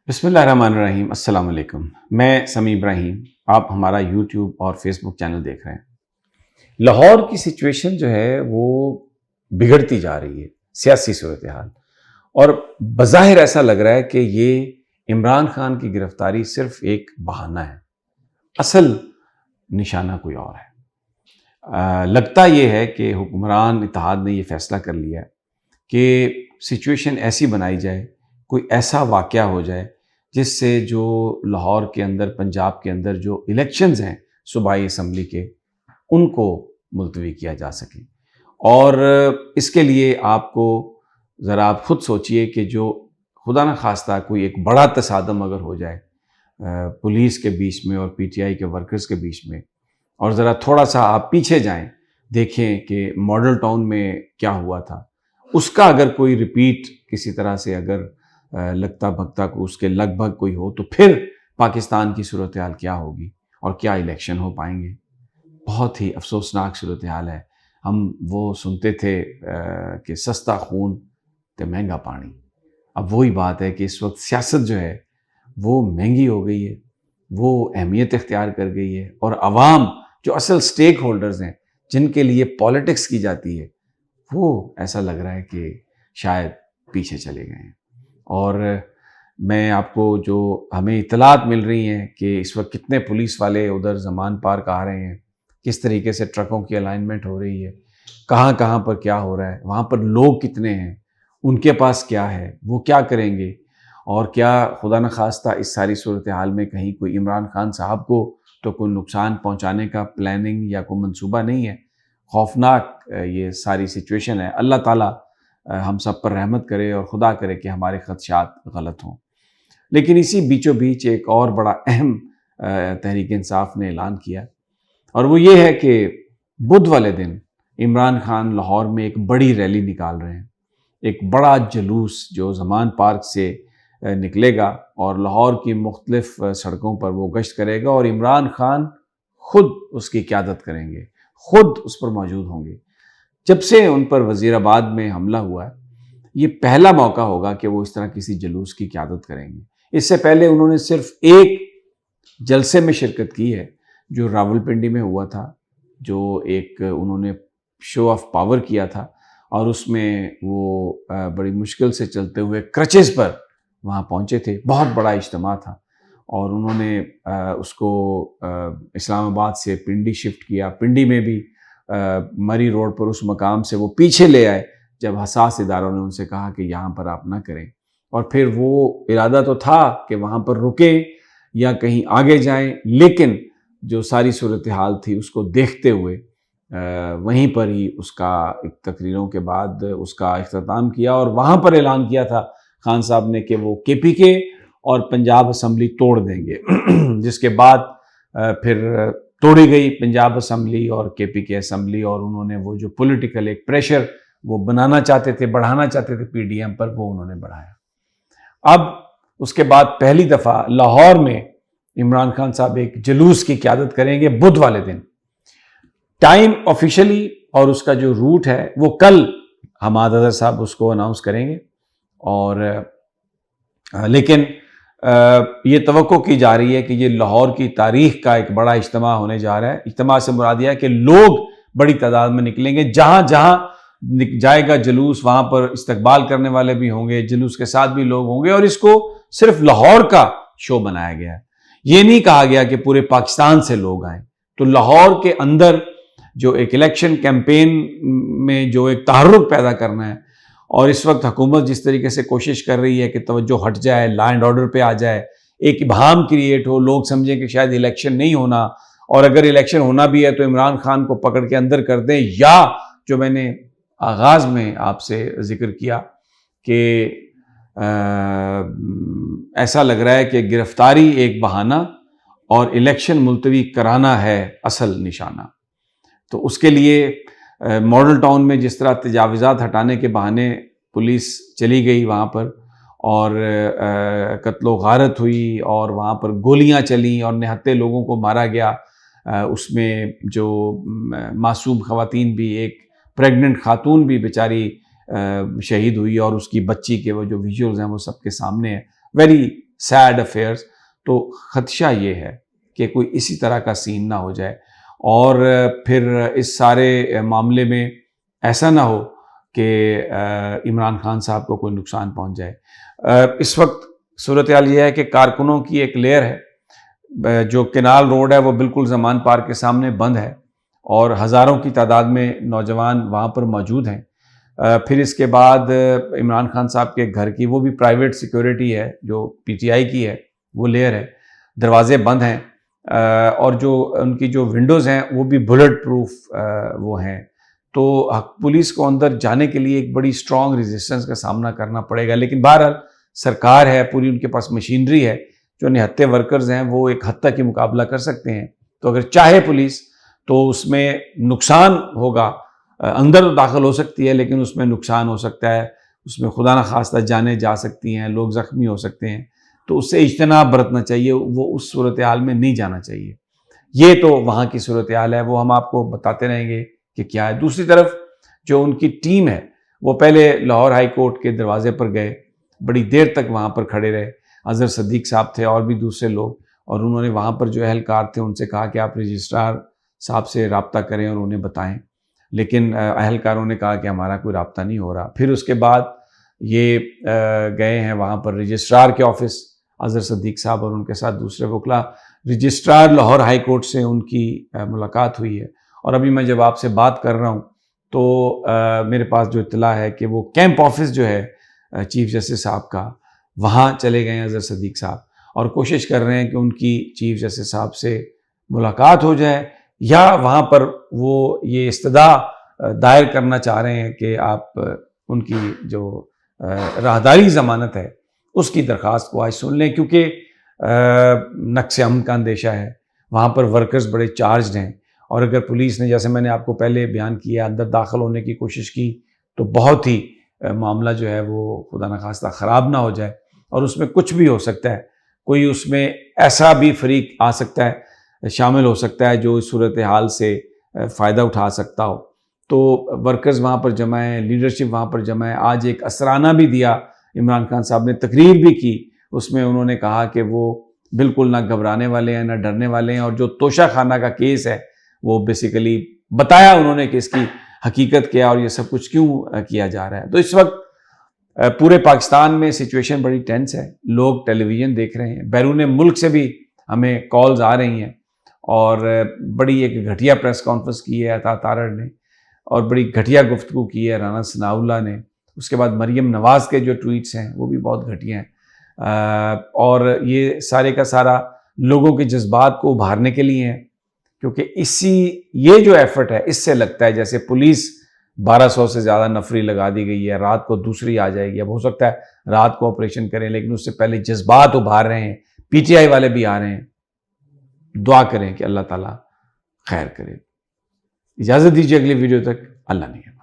بسم اللہ الرحمن الرحیم۔ السلام علیکم، میں سمیع ابراہیم۔ آپ ہمارا یوٹیوب اور فیس بک چینل دیکھ رہے ہیں۔ لاہور کی سچویشن جو ہے وہ بگڑتی جا رہی ہے، سیاسی صورتحال، اور بظاہر ایسا لگ رہا ہے کہ یہ عمران خان کی گرفتاری صرف ایک بہانہ ہے، اصل نشانہ کوئی اور ہے۔ لگتا یہ ہے کہ حکمران اتحاد نے یہ فیصلہ کر لیا ہے کہ سچویشن ایسی بنائی جائے، کوئی ایسا واقعہ ہو جائے جس سے جو لاہور کے اندر، پنجاب کے اندر جو الیکشنز ہیں صوبائی اسمبلی کے، ان کو ملتوی کیا جا سکے۔ اور اس کے لیے آپ کو ذرا آپ خود سوچئے کہ جو خدا نہ خواستہ کوئی ایک بڑا تصادم اگر ہو جائے پولیس کے بیچ میں اور پی ٹی آئی کے ورکرز کے بیچ میں، اور ذرا تھوڑا سا آپ پیچھے جائیں، دیکھیں کہ ماڈل ٹاؤن میں کیا ہوا تھا، اس کا اگر کوئی ریپیٹ کسی طرح سے اگر لگتا بھگتا کو اس کے لگ بھگ کوئی ہو، تو پھر پاکستان کی صورتحال کیا ہوگی اور کیا الیکشن ہو پائیں گے۔ بہت ہی افسوسناک صورتحال ہے۔ ہم وہ سنتے تھے کہ سستا خون تے مہنگا پانی۔ اب وہی بات ہے کہ اس وقت سیاست جو ہے وہ مہنگی ہو گئی ہے، وہ اہمیت اختیار کر گئی ہے، اور عوام جو اصل سٹیک ہولڈرز ہیں، جن کے لیے پالیٹکس کی جاتی ہے، وہ ایسا لگ رہا ہے کہ شاید پیچھے چلے گئے ہیں۔ اور میں آپ کو جو ہمیں اطلاعات مل رہی ہیں کہ اس وقت کتنے پولیس والے ادھر زمان پارک آ رہے ہیں، کس طریقے سے ٹرکوں کی الائنمنٹ ہو رہی ہے، کہاں کہاں پر کیا ہو رہا ہے، وہاں پر لوگ کتنے ہیں، ان کے پاس کیا ہے، وہ کیا کریں گے، اور کیا خدا نہ خواستہ اس ساری صورتحال میں کہیں کوئی عمران خان صاحب کو تو کوئی نقصان پہنچانے کا پلاننگ یا کوئی منصوبہ نہیں ہے۔ خوفناک یہ ساری سچویشن ہے۔ اللہ تعالیٰ ہم سب پر رحمت کرے اور خدا کرے کہ ہمارے خدشات غلط ہوں۔ لیکن اسی بیچوں بیچ ایک اور بڑا اہم تحریک انصاف نے اعلان کیا، اور وہ یہ ہے کہ بدھ والے دن عمران خان لاہور میں ایک بڑی ریلی نکال رہے ہیں، ایک بڑا جلوس جو زمان پارک سے نکلے گا اور لاہور کی مختلف سڑکوں پر وہ گشت کرے گا، اور عمران خان خود اس کی قیادت کریں گے، خود اس پر موجود ہوں گے۔ جب سے ان پر وزیر آباد میں حملہ ہوا ہے، یہ پہلا موقع ہوگا کہ وہ اس طرح کسی جلوس کی قیادت کریں گے۔ اس سے پہلے انہوں نے صرف ایک جلسے میں شرکت کی ہے جو راولپنڈی میں ہوا تھا، جو ایک انہوں نے شو آف پاور کیا تھا، اور اس میں وہ بڑی مشکل سے چلتے ہوئے کرچز پر وہاں پہنچے تھے۔ بہت بڑا اجتماع تھا، اور انہوں نے اس کو اسلام آباد سے پنڈی شفٹ کیا۔ پنڈی میں بھی مری روڈ پر اس مقام سے وہ پیچھے لے آئے جب حساس اداروں نے ان سے کہا کہ یہاں پر آپ نہ کریں، اور پھر وہ ارادہ تو تھا کہ وہاں پر رکیں یا کہیں آگے جائیں، لیکن جو ساری صورتحال تھی اس کو دیکھتے ہوئے وہیں پر ہی اس کا ایک تقریروں کے بعد اس کا اختتام کیا، اور وہاں پر اعلان کیا تھا خان صاحب نے کہ وہ کے پی کے اور پنجاب اسمبلی توڑ دیں گے، جس کے بعد پھر توڑی گئی پنجاب اسمبلی اور کے پی کے اسمبلی، اور انہوں نے وہ جو پولیٹیکل ایک پریشر وہ بنانا چاہتے تھے، بڑھانا چاہتے تھے پی ڈی ایم پر، وہ انہوں نے بڑھایا۔ اب اس کے بعد پہلی دفعہ لاہور میں عمران خان صاحب ایک جلوس کی قیادت کریں گے بدھ والے دن۔ ٹائم آفیشلی اور اس کا جو روٹ ہے وہ کل حماد اظہر صاحب اس کو اناؤنس کریں گے، اور لیکن یہ توقع کی جا رہی ہے کہ یہ لاہور کی تاریخ کا ایک بڑا اجتماع ہونے جا رہا ہے۔ اجتماع سے مراد یہ ہے کہ لوگ بڑی تعداد میں نکلیں گے، جہاں جہاں جائے گا جلوس وہاں پر استقبال کرنے والے بھی ہوں گے، جلوس کے ساتھ بھی لوگ ہوں گے، اور اس کو صرف لاہور کا شو بنایا گیا ہے۔ یہ نہیں کہا گیا کہ پورے پاکستان سے لوگ آئیں۔ تو لاہور کے اندر جو ایک الیکشن کیمپین میں جو ایک تحرک پیدا کرنا ہے، اور اس وقت حکومت جس طریقے سے کوشش کر رہی ہے کہ توجہ ہٹ جائے، لا اینڈ آرڈر پہ آ جائے، ایک ابہام کریٹ ہو، لوگ سمجھیں کہ شاید الیکشن نہیں ہونا، اور اگر الیکشن ہونا بھی ہے تو عمران خان کو پکڑ کے اندر کر دیں، یا جو میں نے آغاز میں آپ سے ذکر کیا کہ ایسا لگ رہا ہے کہ گرفتاری ایک بہانہ اور الیکشن ملتوی کرانا ہے اصل نشانہ۔ تو اس کے لیے ماڈل ٹاؤن میں جس طرح تجاوزات ہٹانے کے بہانے پولیس چلی گئی وہاں پر، اور قتل و غارت ہوئی، اور وہاں پر گولیاں چلیں اور نہتے لوگوں کو مارا گیا، اس میں جو معصوم خواتین بھی، ایک پریگننٹ خاتون بھی بیچاری شہید ہوئی، اور اس کی بچی کے وہ جو ویژولز ہیں وہ سب کے سامنے ہیں۔ Very sad affairs. تو خدشہ یہ ہے کہ کوئی اسی طرح کا سین نہ ہو جائے اور پھر اس سارے معاملے میں ایسا نہ ہو کہ عمران خان صاحب کو کوئی نقصان پہنچ جائے. اس وقت صورتحال یہ ہے کہ کارکنوں کی ایک لیئر ہے، جو کینال روڈ ہے وہ بالکل زمان پارک کے سامنے بند ہے اور ہزاروں کی تعداد میں نوجوان وہاں پر موجود ہیں. پھر اس کے بعد عمران خان صاحب کے گھر کی وہ بھی پرائیویٹ سیکیورٹی ہے جو پی ٹی آئی کی ہے، وہ لیئر ہے، دروازے بند ہیں اور جو ان کی جو ونڈوز ہیں وہ بھی بلٹ پروف وہ ہیں. تو پولیس کو اندر جانے کے لیے ایک بڑی اسٹرانگ ریزسٹنس کا سامنا کرنا پڑے گا. لیکن بہرحال سرکار ہے پوری، ان کے پاس مشینری ہے، جو نہتے ورکرز ہیں وہ ایک حد تک ہی مقابلہ کر سکتے ہیں. تو اگر چاہے پولیس تو اس میں نقصان ہوگا، اندر داخل ہو سکتی ہے لیکن اس میں نقصان ہو سکتا ہے، اس میں خدا نخواستہ جانیں جا سکتی ہیں، لوگ زخمی ہو سکتے ہیں. تو اس سے اجتناب برتنا چاہیے، وہ اس صورتحال میں نہیں جانا چاہیے. یہ تو وہاں کی صورتحال ہے، وہ ہم آپ کو بتاتے رہیں گے کہ کیا ہے. دوسری طرف جو ان کی ٹیم ہے وہ پہلے لاہور ہائی کورٹ کے دروازے پر گئے، بڑی دیر تک وہاں پر کھڑے رہے. اظہر صدیق صاحب تھے اور بھی دوسرے لوگ، اور انہوں نے وہاں پر جو اہلکار تھے ان سے کہا کہ آپ رجسٹرار صاحب سے رابطہ کریں اور انہیں بتائیں. لیکن اہلکاروں نے کہا کہ ہمارا کوئی رابطہ نہیں ہو رہا. پھر اس کے بعد یہ گئے ہیں وہاں پر رجسٹرار کے آفس، اظہر صدیق صاحب اور ان کے ساتھ دوسرے وکلا. رجسٹرار لاہور ہائی کورٹ سے ان کی ملاقات ہوئی ہے، اور ابھی میں جب آپ سے بات کر رہا ہوں تو میرے پاس جو اطلاع ہے کہ وہ کیمپ آفس جو ہے چیف جسٹس صاحب کا، وہاں چلے گئے ہیں اظہر صدیق صاحب، اور کوشش کر رہے ہیں کہ ان کی چیف جسٹس صاحب سے ملاقات ہو جائے، یا وہاں پر وہ یہ استدعا دائر کرنا چاہ رہے ہیں کہ آپ ان کی جو راہداری ضمانت ہے اس کی درخواست کو آج سن لیں، کیونکہ نقص امن کا اندیشہ ہے. وہاں پر ورکرز بڑے چارجڈ ہیں، اور اگر پولیس نے، جیسے میں نے آپ کو پہلے بیان کیا، اندر داخل ہونے کی کوشش کی تو بہت ہی معاملہ جو ہے وہ خدا نخواستہ خراب نہ ہو جائے، اور اس میں کچھ بھی ہو سکتا ہے. کوئی اس میں ایسا بھی فریق آ سکتا ہے، شامل ہو سکتا ہے جو اس صورتحال سے فائدہ اٹھا سکتا ہو. تو ورکرز وہاں پر جمع ہیں، لیڈرشپ وہاں پر جمع ہے. آج ایک اثرانہ بھی دیا عمران خان صاحب نے، تقریر بھی کی، اس میں انہوں نے کہا کہ وہ بالکل نہ گھبرانے والے ہیں نہ ڈرنے والے ہیں، اور جو توشہ خانہ کا کیس ہے وہ بیسیکلی بتایا انہوں نے کہ اس کی حقیقت کیا اور یہ سب کچھ کیوں کیا جا رہا ہے. تو اس وقت پورے پاکستان میں سچویشن بڑی ٹینس ہے. لوگ ٹیلی ویژن دیکھ رہے ہیں، بیرون ملک سے بھی ہمیں کالز آ رہی ہیں، اور بڑی ایک گھٹیا پریس کانفرنس کی ہے عطا تارڑ نے، اور بڑی گھٹیا گفتگو کی ہے رانا ثناء اللہ نے. اس کے بعد مریم نواز کے جو ٹویٹس ہیں وہ بھی بہت گھٹیا ہیں، اور یہ سارے کا سارا لوگوں کے جذبات کو ابھارنے کے لیے ہیں. کیونکہ یہ جو ایفرٹ ہے، اس سے لگتا ہے جیسے پولیس 1200 سے زیادہ نفری لگا دی گئی ہے، رات کو دوسری آ جائے گی. اب ہو سکتا ہے رات کو آپریشن کریں، لیکن اس سے پہلے جذبات ابھار رہے ہیں. پی ٹی آئی والے بھی آ رہے ہیں. دعا کریں کہ اللہ تعالیٰ خیر کرے. اجازت دیجیے اگلی ویڈیو تک. اللہ نگہبان.